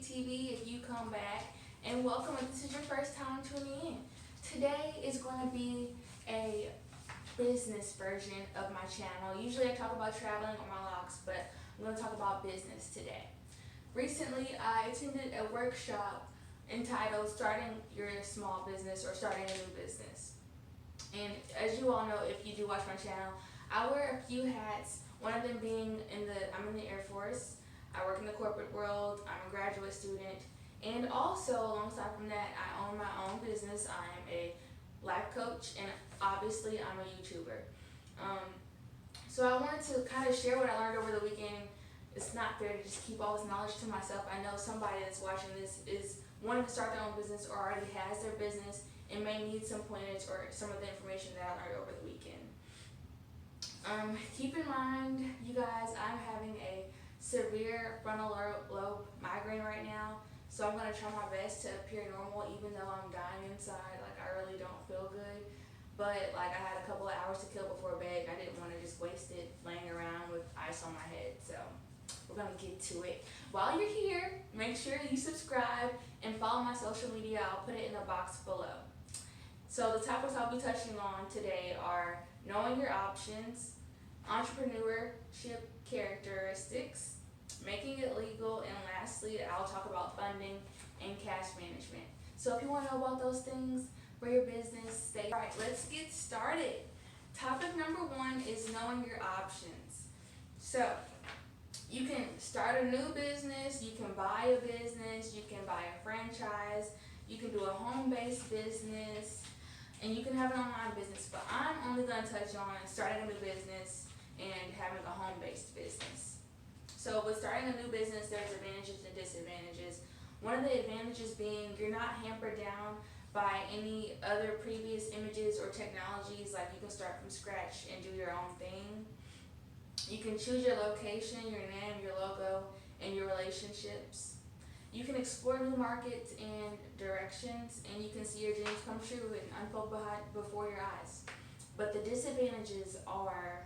TV if you come back, and welcome if this is your first time tuning in. Today is going to be a business version of my channel. Usually I talk about traveling on my vlogs, but I'm going to talk about business today. Recently I attended a workshop entitled Starting Your Small Business or Starting a New Business. And as you all know, if you do watch my channel, I wear a few hats, one of them being I'm in the Air Force. I work in the corporate world, I'm a graduate student, and also alongside from that, I own my own business. I am a life coach, and obviously I'm a YouTuber. So I wanted to kind of share what I learned over the weekend. It's not fair to just keep all this knowledge to myself. I know somebody that's watching this is wanting to start their own business or already has their business and may need some pointers or some of the information that I learned over the weekend. Keep in mind, you guys, I'm having a severe frontal lobe migraine right now, so I'm going to try my best to appear normal even though I'm dying inside. Like, I really don't feel good, but like, I had a couple of hours to kill before bed. I didn't want to just waste it laying around with ice on my head, so we're going to get to it. While you're here, make sure you subscribe and follow my social media. I'll put it in the box below. So the topics I'll be touching on today are knowing your options, entrepreneurship characteristics, making it legal, and lastly, I'll talk about funding and cash management. So if you want to know about those things for your business, stay. All right, let's get started. Topic number one is knowing your options. So you can start a new business, you can buy a business, you can buy a franchise, you can do a home-based business, and you can have an online business, but I'm only going to touch on starting a new business and having a home-based business. So with starting a new business, there's advantages and disadvantages. One of the advantages being you're not hampered down by any other previous images or technologies. Like, you can start from scratch and do your own thing. You can choose your location, your name, your logo, and your relationships. You can explore new markets and directions, and you can see your dreams come true and unfold before your eyes. But the disadvantages are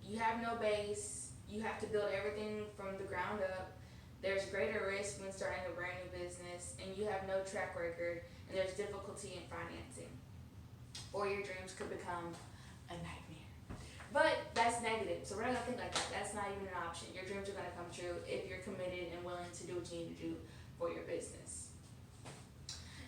you have no base, you have to build everything from the ground up, there's greater risk when starting a brand new business, and you have no track record, and there's difficulty in financing. Or your dreams could become a nightmare. But that's negative, so we're not going to think like that. That's not even an option. Your dreams are going to come true if you're committed and willing to do what you need to do for your business.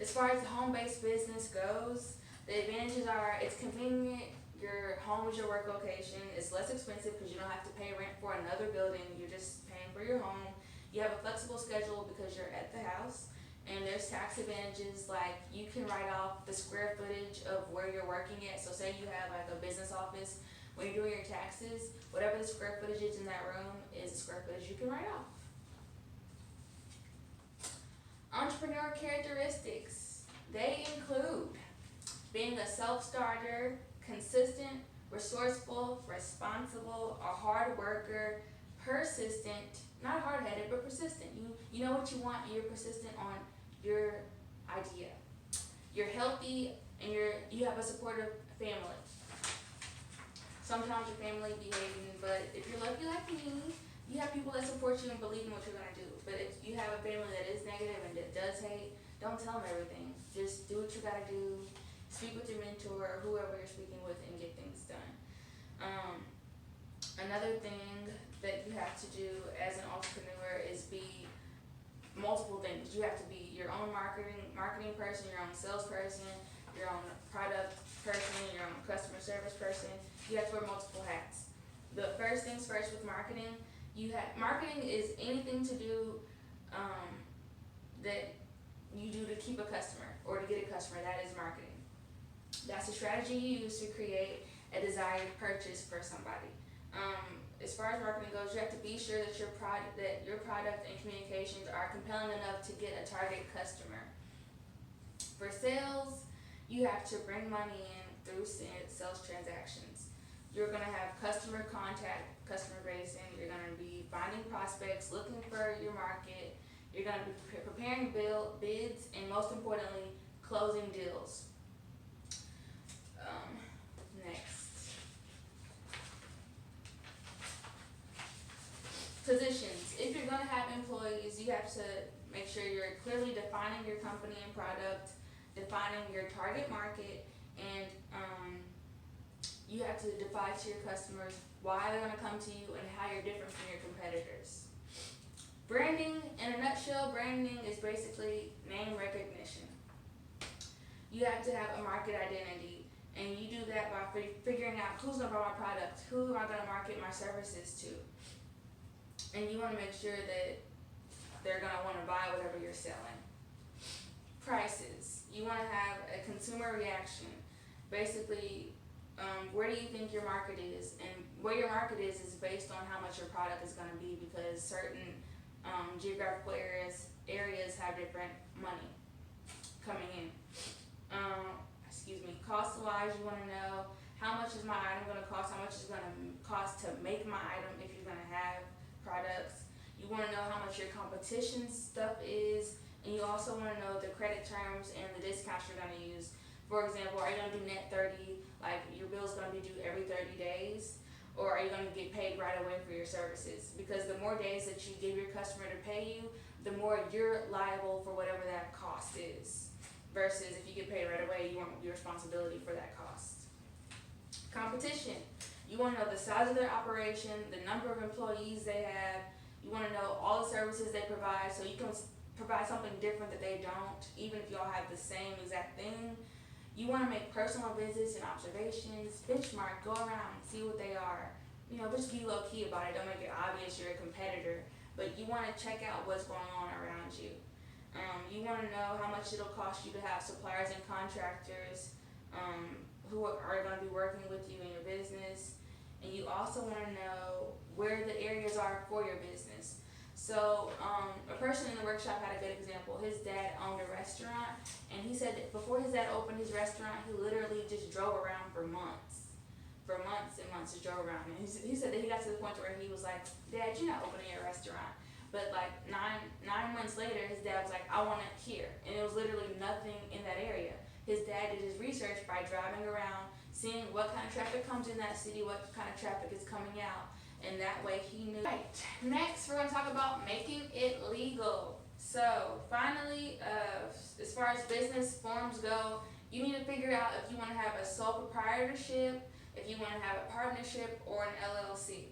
As far as the home-based business goes, the advantages are it's convenient. Your home is your work location. It's less expensive because you don't have to pay rent for another building. You're just paying for your home. You have a flexible schedule because you're at the house. And there's tax advantages, like you can write off the square footage of where you're working at. So say you have like a business office, when you're doing your taxes, whatever the square footage is in that room is the square footage you can write off. Entrepreneur characteristics. They include being a self-starter, consistent, resourceful, responsible, a hard worker, persistent, not hard-headed, but persistent. You know what you want and you're persistent on your idea. You're healthy and you have a supportive family. Sometimes your family be hating, but if you're lucky like me, you have people that support you and believe in what you're going to do. But if you have a family that is negative and that does hate, don't tell them everything. Just do what you got to do. Speak with your mentor or whoever you're speaking with and get things done. Another thing that you have to do as an entrepreneur is be multiple things. You have to be your own marketing person, your own salesperson, your own product person, your own customer service person. You have to wear multiple hats. The first things first with marketing, marketing is anything to do that you do to keep a customer or to get a customer. That is marketing. That's a strategy you use to create a desired purchase for somebody. As far as marketing goes, you have to be sure that your product and communications are compelling enough to get a target customer. For sales, you have to bring money in through sales transactions. You're going to have customer contact, customer basing. You're going to be finding prospects, looking for your market. You're going to be preparing bids, and most importantly, closing deals. Next. Positions. If you're going to have employees, you have to make sure you're clearly defining your company and product, defining your target market, and you have to define to your customers why they're going to come to you and how you're different from your competitors. Branding, in a nutshell, branding is basically name recognition. You have to have a market identity, and you do that by figuring out who's going to buy my product, who am I going to market my services to. And you want to make sure that they're going to want to buy whatever you're selling. Prices. You want to have a consumer reaction. Basically, where do you think your market is? And where your market is based on how much your product is going to be, because certain geographical areas have different money coming in. Cost-wise, you want to know how much is my item going to cost, how much is going to cost to make my item if you're going to have products. You want to know how much your competition stuff is, and you also want to know the credit terms and the discounts you're going to use. For example, are you going to do net 30, like your bill's going to be due every 30 days, or are you going to get paid right away for your services? Because the more days that you give your customer to pay you, the more you're liable for whatever that cost is. Versus if you get paid right away, you want your responsibility for that cost. Competition. You want to know the size of their operation, the number of employees they have. You want to know all the services they provide, so you can provide something different that they don't, even if y'all have the same exact thing. You want to make personal visits and observations, benchmark, go around, see what they are. Just be low key about it. Don't make it obvious you're a competitor, but you want to check out what's going on around you. You want to know how much it'll cost you to have suppliers and contractors who are going to be working with you in your business. And you also want to know where the areas are for your business. So a person in the workshop had a good example. His dad owned a restaurant, and he said that before his dad opened his restaurant, he literally just drove around for months and months, just drove around. And he said that he got to the point where he was like, Dad, you're not opening a restaurant. But like nine months later, his dad was like, I want it here. And it was literally nothing in that area. His dad did his research by driving around, seeing what kind of traffic comes in that city, what kind of traffic is coming out. And that way he knew. Right. Next, we're going to talk about making it legal. So finally, as far as business forms go, you need to figure out if you want to have a sole proprietorship, if you want to have a partnership, or an LLC.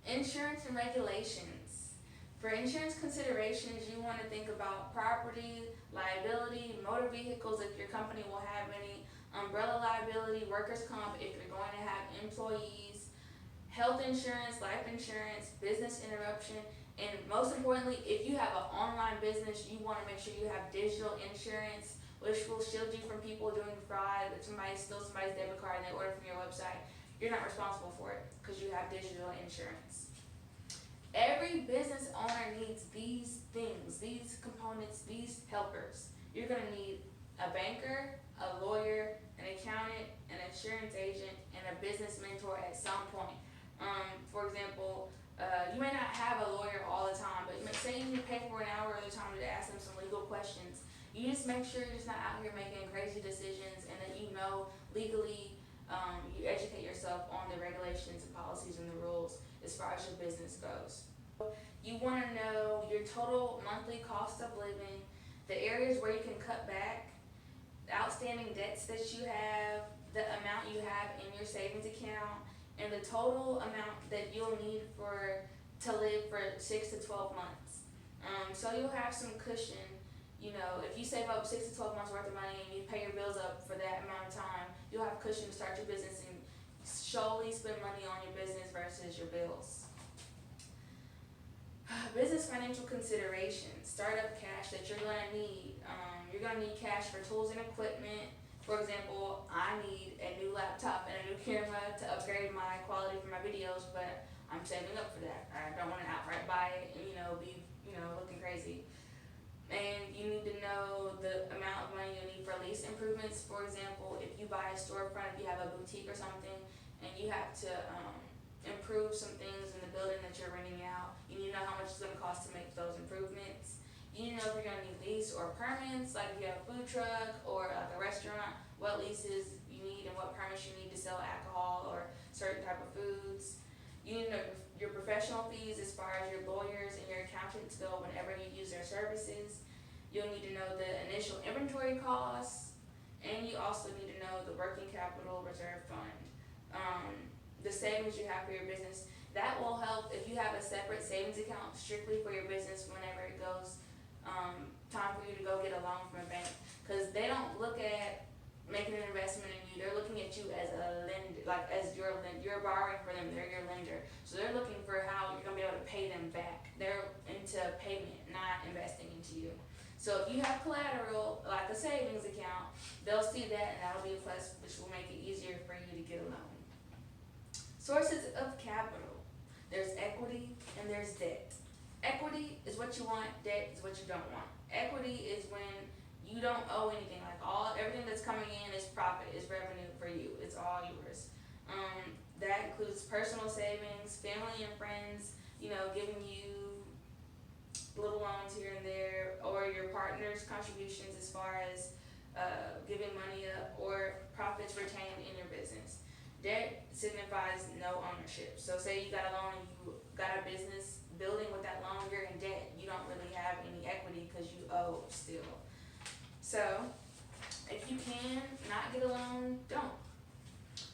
Insurance and regulations. For insurance considerations, you want to think about property, liability, motor vehicles if your company will have any, umbrella liability, workers' comp if you're going to have employees, health insurance, life insurance, business interruption, and most importantly, if you have an online business, you want to make sure you have digital insurance, which will shield you from people doing fraud. If somebody steals somebody's debit card and they order from your website, you're not responsible for it because you have digital insurance. Every business owner needs these things, these components, these helpers. You're going to need a banker, a lawyer, an accountant, an insurance agent, and a business mentor at some point. For example, you may not have a lawyer all the time, but say you need to pay for an hour at a time to ask them some legal questions. You just make sure you're just not out here making crazy decisions, and that you know legally. You educate yourself on the regulations and policies and the rules as far as your business goes. You want to know your total monthly cost of living, the areas where you can cut back, the outstanding debts that you have, the amount you have in your savings account, and the total amount that you'll need to live for 6 to 12 months. So you'll have some cushion. If you save up 6 to 12 months worth of money and you pay your bills up for that amount of time, you'll have cushion to start your business and solely spend money on your business versus your bills. Business financial considerations, startup cash that you're going to need. You're going to need cash for tools and equipment. For example, I need a new laptop and a new camera to upgrade my quality for my videos, but I'm saving up for that. I don't want to outright buy it and be looking crazy. And you need to know the amount of money you need for lease improvements. For example, if you buy a storefront, if you have a boutique or something, and you have to improve some things in the building that you're renting out, you need to know how much it's going to cost to make those improvements. You need to know if you're going to need lease or permits, like if you have a food truck or like a restaurant, what leases you need and what permits you need to sell alcohol or certain type of foods. You need to know your professional fees as far as your lawyers go whenever you use their services. You'll need to know the initial inventory costs, and you also need to know the working capital reserve fund. The savings you have for your business. That will help if you have a separate savings account strictly for your business whenever it goes time for you to go get a loan from a bank. Because they don't look at making an investment in you, they're looking at you as a lender, like as you're borrowing for them, they're your lender. So they're looking for how you're gonna be able to pay them back. They're into payment, not investing into you. So if you have collateral, like a savings account, they'll see that and that'll be a plus, which will make it easier for you to get a loan. Sources of capital. There's equity and there's debt. Equity is what you want, debt is what you don't want. Equity is when you don't owe anything, like everything that's coming in is profit, is revenue for you, it's all yours. That includes personal savings, family and friends, giving you little loans here and there, or your partner's contributions as far as giving money up, or profits retained in your business. Debt signifies no ownership. So say you got a loan and you got a business building with that loan, you're in debt. You don't really have any equity because you owe still. So if you can not get a loan, don't.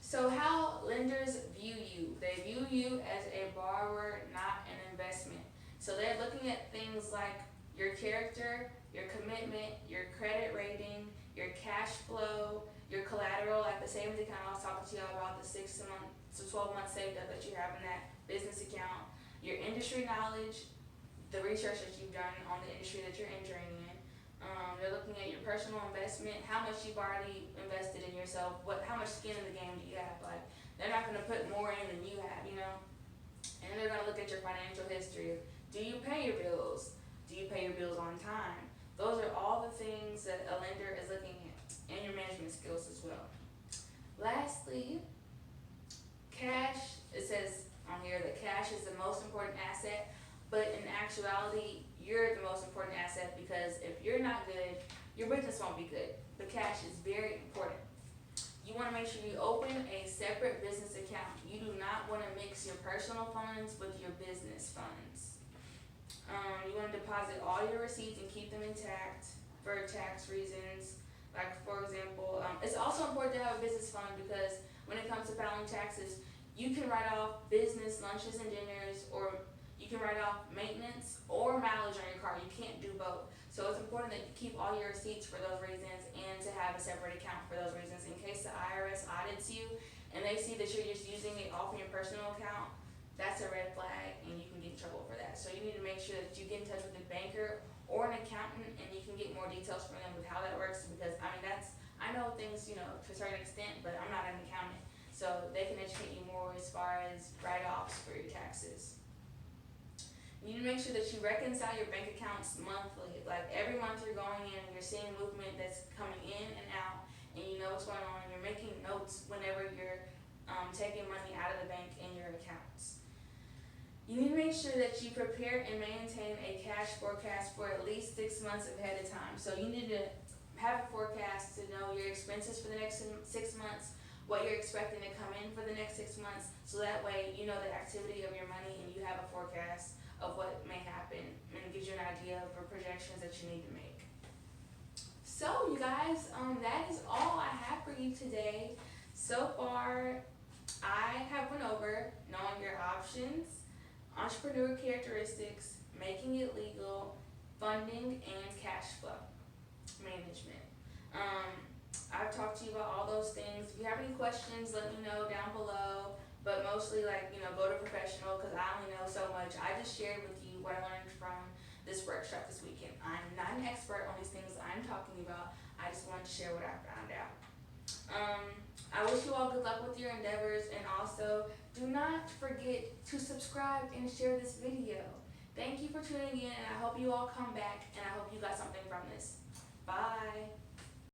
So how lenders view you. They view you as a borrower, not an investment. So they're looking at things like your character, your commitment, your credit rating, your cash flow, your collateral, like the savings account I was talking to y'all about, the 6 to 12 months saved up that you have in that business account, your industry knowledge, the research that you've done on the industry that you're entering in. They're looking at your personal investment, how much you've already invested in yourself, how much skin in the game do you have. Like, they're not gonna put more in than you have, And they're gonna look at your financial history. Do you pay your bills? Do you pay your bills on time? Those are all the things that a lender is looking at, and your management skills as well. Lastly, cash. It says on here that cash is the most important asset, but in actuality, you're the most important asset, because if you're not good, your business won't be good. But cash is very important. You want to make sure you open a separate business account. You do not want to mix your personal funds with your business funds. You want to deposit all your receipts and keep them intact for tax reasons. Like, for example, it's also important to have a business fund, because when it comes to filing taxes, you can write off business lunches and dinners, or you can write off maintenance or mileage on your car. You can't do both. So it's important that you keep all your receipts for those reasons, and to have a separate account for those reasons in case the IRS audits you and they see that you're just using it all from your personal account. That's a red flag, and you can get in trouble for that. So you need to make sure that you get in touch with a banker or an accountant, and you can get more details from them with how that works, because I know things, to a certain extent, but I'm not an accountant. So they can educate you more as far as write-offs for your taxes. You need to make sure that you reconcile your bank accounts monthly. Like, every month you're going in and you're seeing movement that's coming in and out, and you know what's going on, and you're making notes whenever you're taking money out of the bank in your accounts. You need to make sure that you prepare and maintain a cash forecast for at least 6 months ahead of time. So you need to have a forecast to know your expenses for the next 6 months, what you're expecting to come in for the next 6 months, so that way you know the activity of your money and you have a forecast of what may happen, and it gives you an idea of the projections that you need to make. So you guys, that is all I have for you today. So far, I have went over knowing your options, entrepreneur characteristics, making it legal, funding, and cash flow management. I've talked to you about all those things. If you have any questions, let me know down below. But mostly, go to professional, because I only know so much. I just shared with you what I learned from this workshop this weekend. I'm not an expert on these things I'm talking about. I just wanted to share what I found out. I wish you all good luck with your endeavors, and also do not forget to subscribe and share this video. Thank you for tuning in, and I hope you all come back, and I hope you got something from this. Bye.